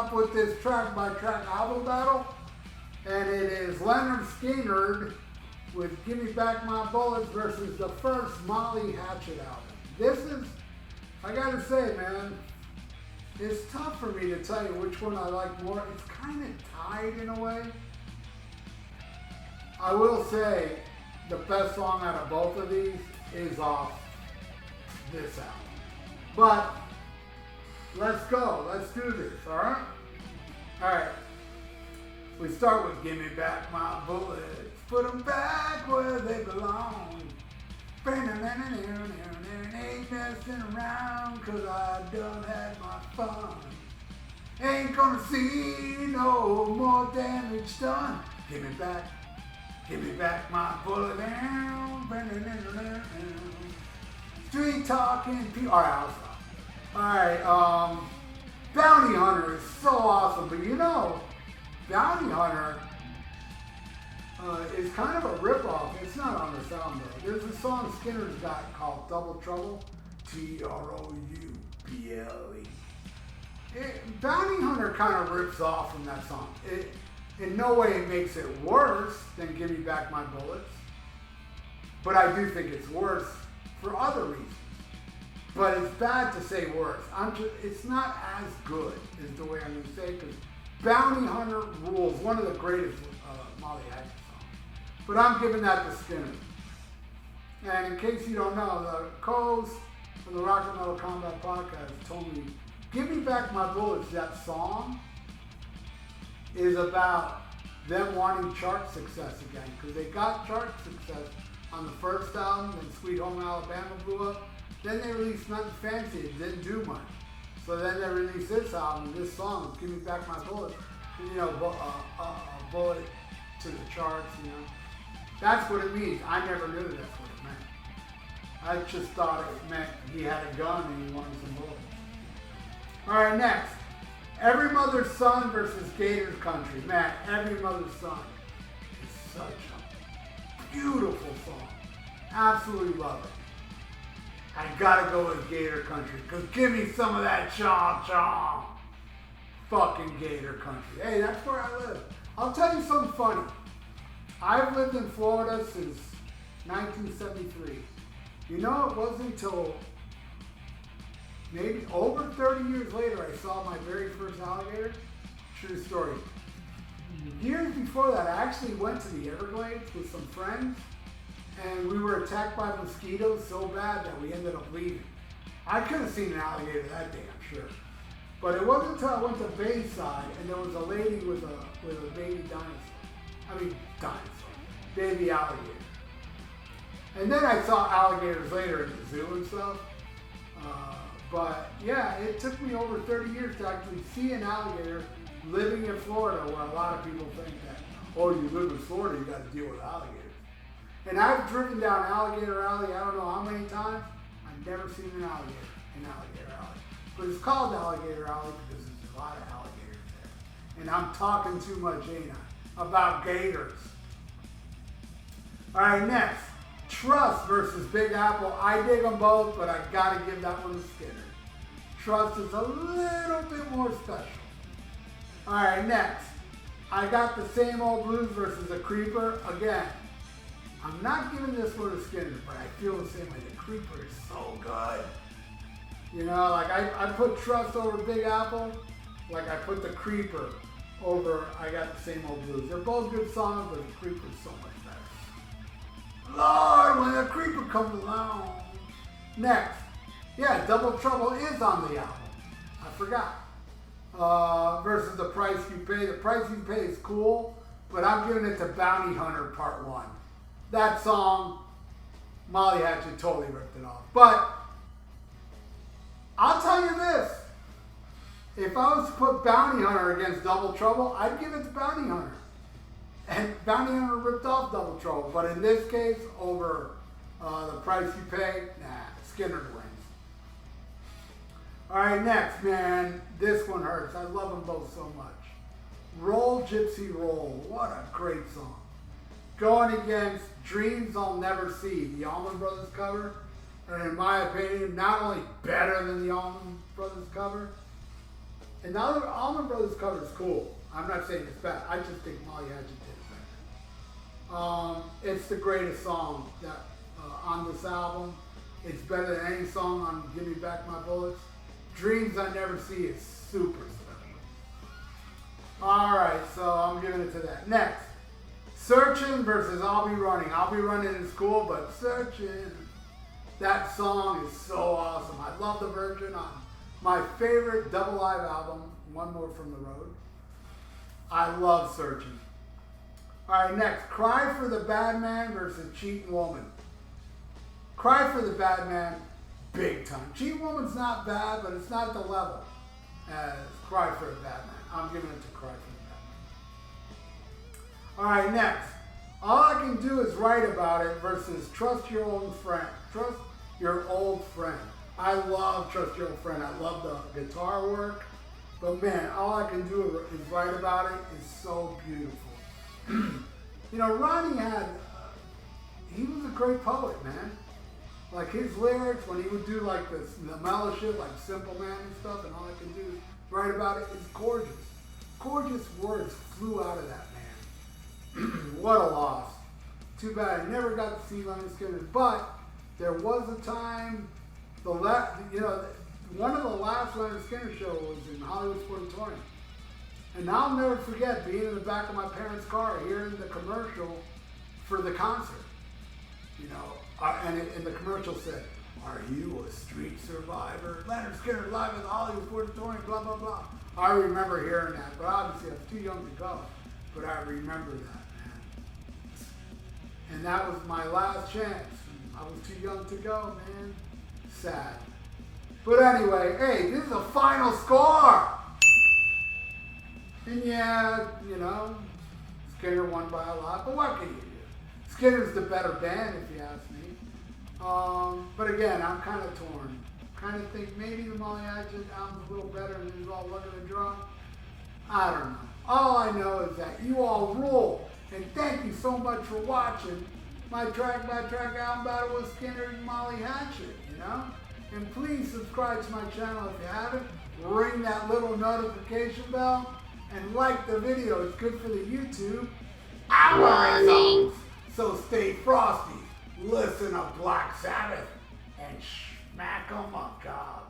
up with this track by track album battle, and it is Lynyrd Skynyrd with Gimme Back My Bullets versus the first Molly Hatchet album. This is, I gotta say, man, it's tough for me to tell you which one I like more. It's kind of tied in a way. I will say the best song out of both of these is off this album. But let's go. Let's do this, all right? All right. We start with Gimme Back My Bullets. Put them back where they belong. Ain't messing around cause I done had my fun. Ain't gonna see no more damage done. Give me back my bullet. Street talking people. Alright, I'll stop. Alright, Bounty Hunter is so awesome, but you know, Bounty Hunter is kind of a ripoff. It's not on this album though. There's a song Skynyrd's got called Double Trouble. Trouble. Bounty Hunter kind of rips off from that song. In no way it makes it worse than Gimme Back My Bullets, but I do think it's worse for other reasons. But it's bad to say worse. It's not as good is the way I'm going to say it, because Bounty Hunter rules. One of the greatest Molly Hatchet songs. But I'm giving that to Skynyrd. And in case you don't know, the co-host of the Rock and Metal Combat Podcast told me, Give Me Back My Bullets, that song is about them wanting chart success again. Because they got chart success on the first album, then Sweet Home Alabama blew up. Then they released Nothing Fancy, it didn't do much. So then they released this album, this song, Give Me Back My Bullets. You know, a bullet to the charts, you know. That's what it means. I never knew that's what it meant. I just thought it meant he had a gun and he wanted some bullets. Alright, next. Every Mother's Son versus Gators Country. Man, Every Mother's Son is such a beautiful song. Absolutely love it. I gotta go with Gator Country, because give me some of that cha-cha. Fucking Gator Country. Hey, that's where I live. I'll tell you something funny. I've lived in Florida since 1973. You know, it wasn't until maybe over 30 years later I saw my very first alligator. True story. Years before that, I actually went to the Everglades with some friends, and we were attacked by mosquitoes so bad that we ended up leaving. I could have seen an alligator that day, I'm sure. But it wasn't until I went to Bayside and there was a lady with a baby baby alligator. And then I saw alligators later in the zoo and stuff. But yeah, it took me over 30 years to actually see an alligator living in Florida, where a lot of people think that, oh, you live in Florida, you got to deal with alligators. And I've driven down Alligator Alley, I don't know how many times. I've never seen an alligator in Alligator Alley. But it's called Alligator Alley because there's a lot of alligators there. And I'm talking too much, ain't I, about gators. All right, next. Trust versus Big Apple. I dig them both, but I got to give that one to Skynyrd. Trust is a little bit more special. All right, next. I got the Same Old Blues versus The Creeper. Again, I'm not giving this one to Skynyrd, but I feel the same way. The Creeper is so good. You know, like I put Trust over Big Apple, like I put The Creeper over I Got the Same Old Blues. They're both good songs, but The Creeper is so much better. Lord, when The Creeper comes along. Next. Yeah, Double Trouble is on the album. I forgot. Versus The Price You Pay. The Price You Pay is cool, but I'm giving it to Bounty Hunter Part 1. That song, Molly Hatchet totally ripped it off. But I'll tell you this. If I was to put Bounty Hunter against Double Trouble, I'd give it to Bounty Hunter. And Bounty Hunter ripped off Double Trouble. But in this case, over The Price You Pay, nah, Skynyrd wins. All right, next, man. This one hurts. I love them both so much. Roll, Gypsy, Roll. What a great song. Going against Dreams I'll Never See, the Allman Brothers cover. And in my opinion, not only better than the Allman Brothers cover, And the other Allman Brothers cover is cool. I'm not saying it's bad. I just think Molly Hatchet did it better. It's the greatest song that on this album. It's better than any song on Gimme Back My Bullets. Dreams I Never See is super special. Alright, so I'm giving it to that. Next, Searching versus I'll Be Running. I'll Be Running is cool, but Searching, that song is so awesome. I love the version on my favorite double live album, One More From the Road. I love Searching. Alright, next, Cry for the Bad Man versus Cheating Woman. Cry for the Bad Man, big time. Cheating Woman's not bad, but it's not at the level as Cry for the Bad Man. I'm giving it to Cry for the Bad Man. Alright, next. All I Can Do Is Write About It versus Trust Your Old Friend. Trust Your Old Friend. I love Trust Your Old Friend. I love the guitar work. But man, All I Can Do Is Write About It is so beautiful. You know, Ronnie he was a great poet, man. Like his lyrics, when he would do like the mellow shit, like Simple Man and stuff, and All I Can Do Is Write About It is gorgeous. Gorgeous words flew out of that man. What a loss. Too bad I never got to see Lynyrd Skynyrd, but there was a time, one of the last Lynyrd Skynyrd shows was in Hollywood Sportatorium. And I'll never forget being in the back of my parents' car, hearing the commercial for the concert. You know, and the commercial said, "Are you a street survivor? Lynyrd Skynyrd live at the Hollywood Sportatorium, blah, blah, blah." I remember hearing that, but obviously I was too young to go. But I remember that, man. And that was my last chance. I was too young to go, man. Sad. But anyway, hey, this is a final score. And yeah, you know, Skynyrd won by a lot, but what can you do? Skynyrd's the better band, if you ask me. But again, I'm kind of torn. Kind of think maybe the Molly Hatchet album's a little better and it's all luck of the draw. I don't know. All I know is that you all rule. And thank you so much for watching my track-by-track album battle with Skynyrd and Molly Hatchet, you know? And please subscribe to my channel if you haven't. Ring that little notification bell and like the video. It's good for the YouTube algorithms. So stay frosty, listen to Black Sabbath, and smack 'em up, God.